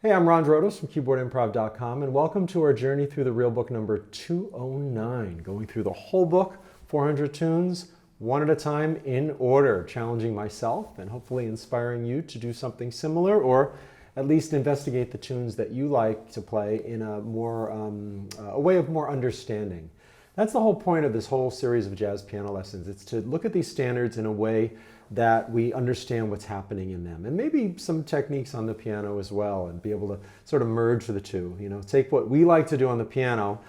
Hey, I'm Ron Drotos from keyboardimprov.com, and welcome to our journey through the real book number 209, going through the whole book, 400 tunes, one at a time in order, challenging myself and hopefully inspiring you to do something similar, or at least investigate the tunes that you like to play in a way of more understanding. That's the whole point of this whole series of jazz piano lessons. It's to look at these standards in a way that we understand what's happening in them, and maybe some techniques on the piano as well, and be able to sort of merge the two. You know, take what we like to do on the piano,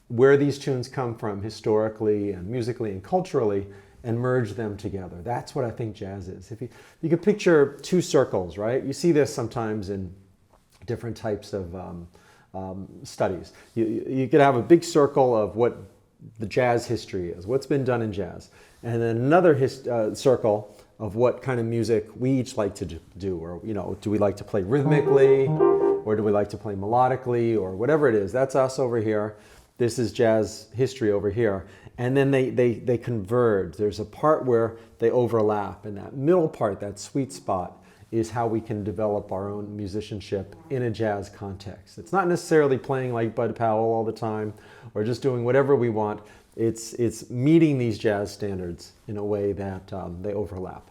where these tunes come from historically and musically and culturally, and merge them together. That's what I think jazz is. If you could picture two circles, right? You see this sometimes in different types of studies. You could have a big circle of what the jazz history is, what's been done in jazz, and then another circle of what kind of music we each like to do, or do we like to play rhythmically, or do we like to play melodically, or whatever it is. That's us over here. This is jazz history over here. And then they converge. There's a part where they overlap, and that middle part, that sweet spot, is how we can develop our own musicianship in a jazz context. It's not necessarily playing like Bud Powell all the time, or just doing whatever we want. It's meeting these jazz standards in a way that they overlap.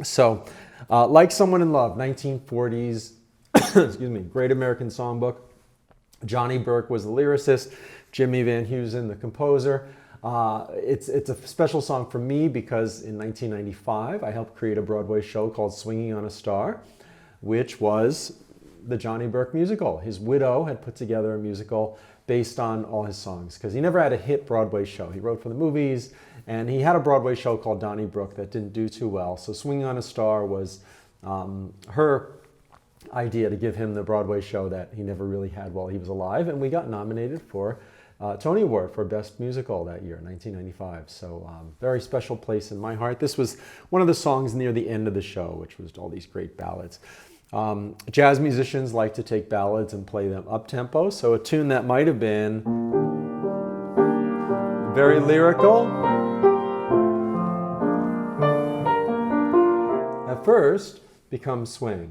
So, like Someone in Love, 1940s, excuse me, Great American Songbook. Johnny Burke was the lyricist, Jimmy Van Heusen the composer. It's a special song for me because in 1995 I helped create a Broadway show called Swinging on a Star, which was the Johnny Burke musical. His widow had put together a musical based on all his songs, because he never had a hit Broadway show. He wrote for the movies, and he had a Broadway show called Donnybrook that didn't do too well. So Swinging on a Star was her idea to give him the Broadway show that he never really had while he was alive, and we got nominated for Tony Award for Best Musical that year, 1995. So very special place in my heart. This was one of the songs near the end of the show, which was all these great ballads. Jazz musicians like to take ballads and play them up-tempo, so a tune that might have been very lyrical at first becomes swing.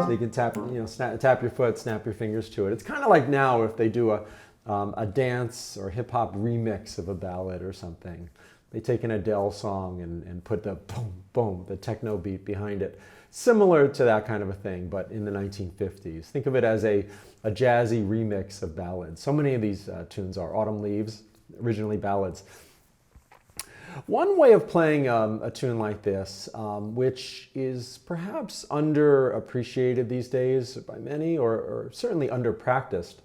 So you can tap your foot, snap your fingers to it. It's kind of like now if they do a dance or hip hop remix of a ballad or something. They take an Adele song and put the boom, boom, the techno beat behind it. Similar to that kind of a thing, but in the 1950s. Think of it as a jazzy remix of ballads. So many of these tunes are Autumn Leaves, originally ballads. One way of playing a tune like this, which is perhaps underappreciated these days by many, or certainly under-practiced,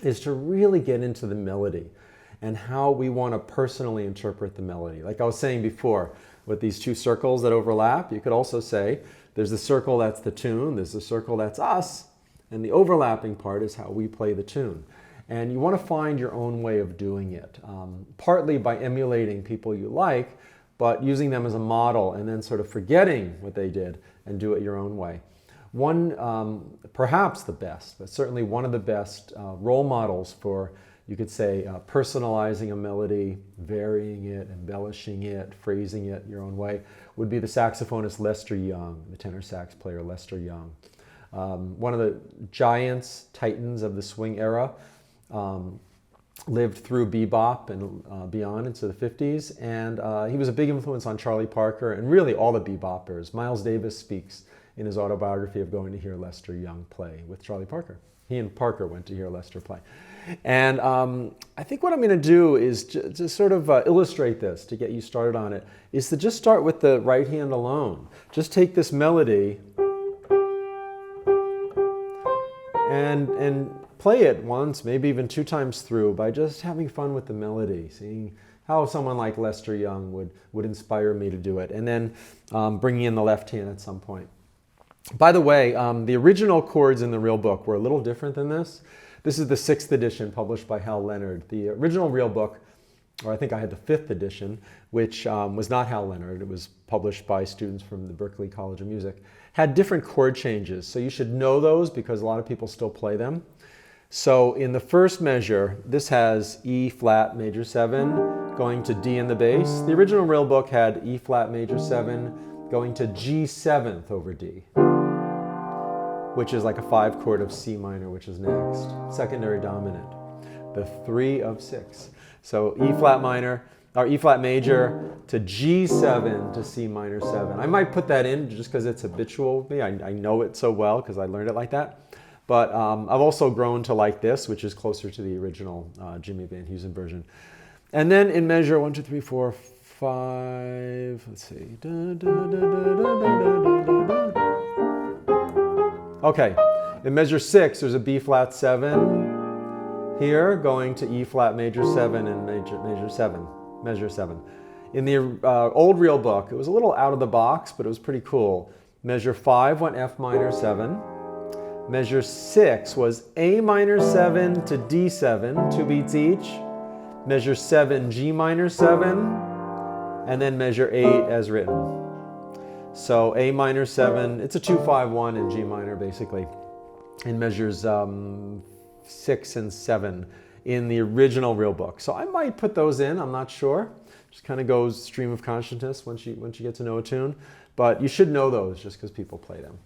is to really get into the melody and how we want to personally interpret the melody. Like I was saying before, with these two circles that overlap, you could also say there's the circle that's the tune, there's the circle that's us, and the overlapping part is how we play the tune. And you want to find your own way of doing it, partly by emulating people you like, but using them as a model and then sort of forgetting what they did and do it your own way. One, perhaps the best, but certainly one of the best role models for, you could say, personalizing a melody, varying it, embellishing it, phrasing it your own way, would be the saxophonist Lester Young, the tenor sax player Lester Young. One of the giants, titans of the swing era, lived through Bebop and beyond into the 50s, and he was a big influence on Charlie Parker and really all the beboppers. Miles Davis speaks in his autobiography of going to hear Lester Young play with Charlie Parker. He and Parker went to hear Lester play. And I think what I'm going to do is to sort of illustrate this, to get you started on it, is to just start with the right hand alone. Just take this melody and play it once, maybe even two times through, by just having fun with the melody, seeing how someone like Lester Young would inspire me to do it, and then bringing in the left hand at some point. By the way, the original chords in the real book were a little different than this. This is the 6th edition published by Hal Leonard. The original real book, or I think I had the 5th edition, which was not Hal Leonard. It was published by students from the Berklee College of Music, had different chord changes. So you should know those because a lot of people still play them. So in the first measure, this has E flat major 7 going to D in the bass. The original real book had E flat major 7, going to G7th over D, which is like a 5 chord of C minor, which is next. Secondary dominant, the 3 of 6. So E flat minor, or E flat major to G7 to C minor 7. I might put that in just because it's habitual with me. I know it so well because I learned it like that. But I've also grown to like this, which is closer to the original Jimmy Van Heusen version. And then in measure 1, 2, 3, 4, 5, let's see. Okay, in measure 6, there's a B flat 7 here, going to E flat major 7 and measure 7. In the old real book, it was a little out of the box, but it was pretty cool. Measure 5 went F minor 7. Measure 6 was A minor 7 to D7, 2 beats each. Measure 7, G minor 7, and then measure 8 as written. So A minor 7, it's a 2-5-1 in G minor basically, in measures 6 and 7 in the original real book. So I might put those in, I'm not sure. Just kind of goes stream of consciousness once you get to know a tune. But you should know those just because people play them.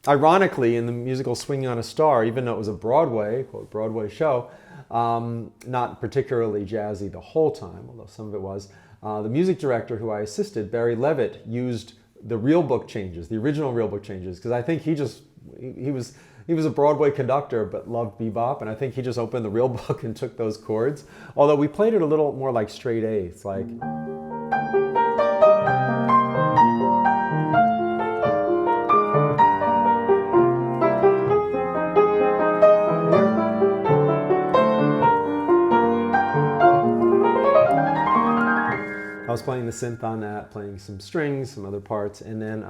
Ironically, in the musical Swinging on a Star, even though it was a Broadway, quote, Broadway show, not particularly jazzy the whole time, although some of it was, the music director who I assisted, Barry Levitt, used the real book changes, the original real book changes, because I think he was a Broadway conductor but loved bebop, and I think he just opened the real book and took those chords. Although we played it a little more like straight A. It's like... I was playing the synth on that, playing some strings, some other parts, and then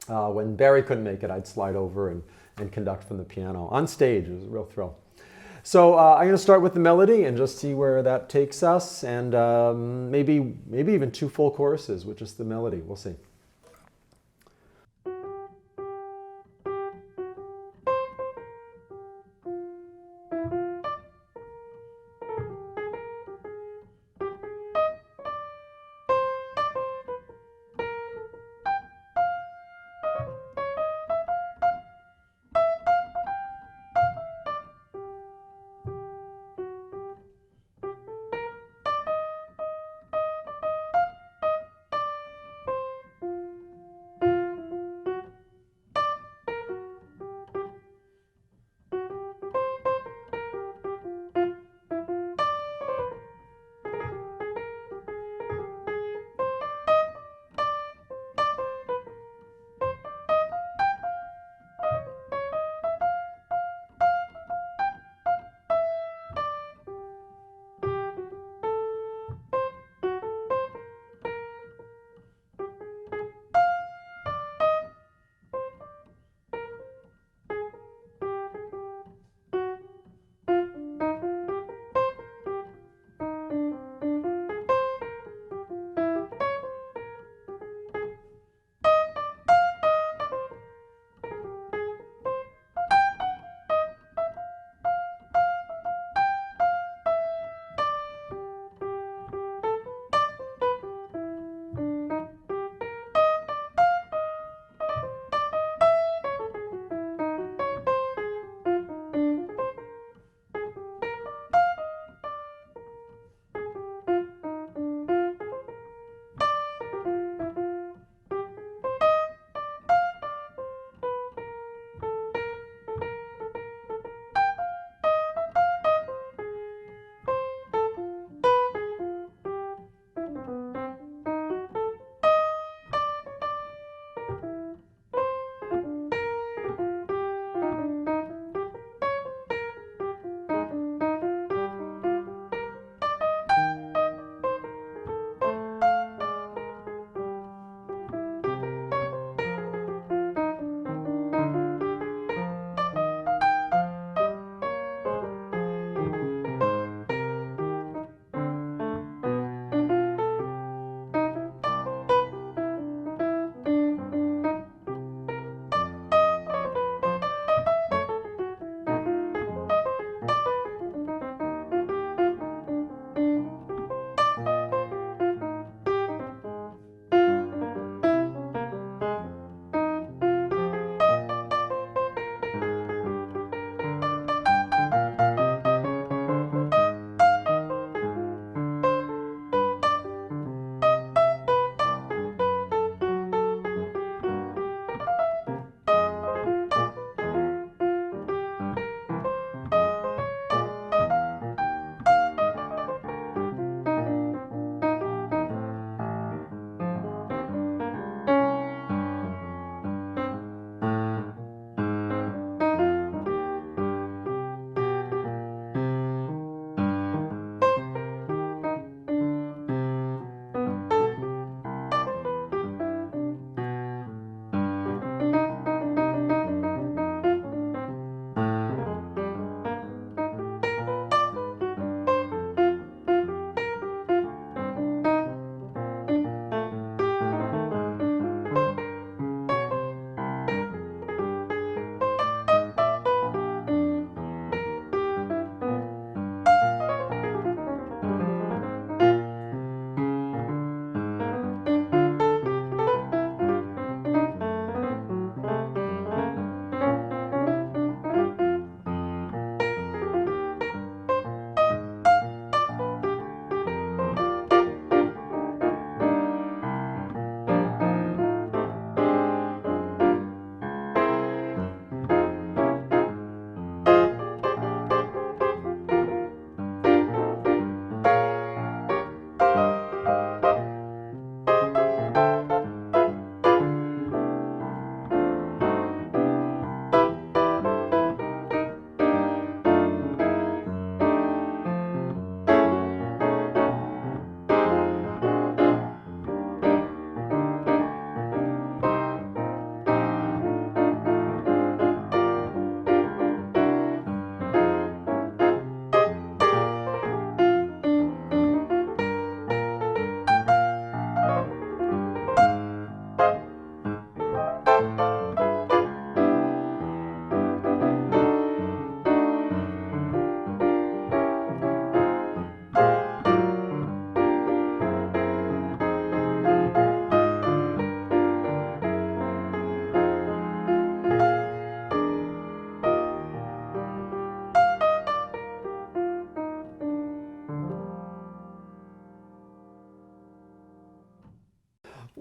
when Barry couldn't make it, I'd slide over and conduct from the piano on stage. It was a real thrill. So I'm going to start with the melody and just see where that takes us, and maybe even 2 full choruses with just the melody. We'll see.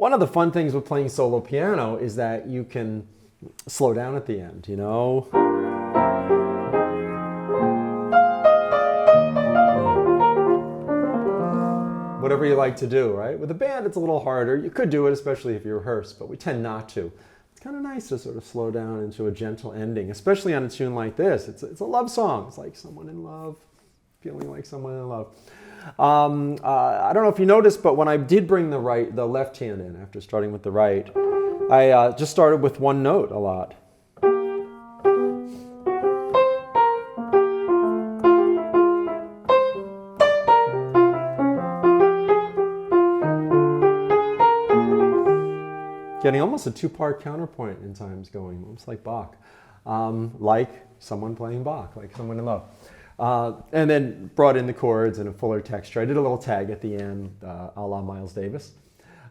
one of the fun things with playing solo piano is that you can slow down at the end, you know? Whatever you like to do, right? With a band, it's a little harder. You could do it, especially if you rehearse, but we tend not to. It's kind of nice to sort of slow down into a gentle ending, especially on a tune like this. It's a love song. It's like someone in love, feeling like someone in love. I don't know if you noticed, but when I did bring the left hand in after starting with the right, I just started with one note a lot. Getting almost a two-part counterpoint in times going, almost like Bach. Like someone playing Bach, like someone in love. And then brought in the chords and a fuller texture. I did a little tag at the end, a la Miles Davis.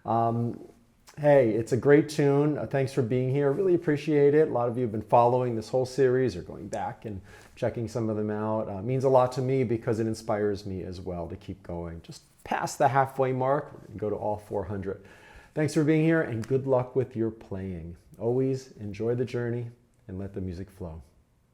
Hey, it's a great tune. Thanks for being here. Really appreciate it. A lot of you have been following this whole series or going back and checking some of them out. It means a lot to me because it inspires me as well to keep going. Just past the halfway mark and go to all 400. Thanks for being here and good luck with your playing. Always enjoy the journey and let the music flow.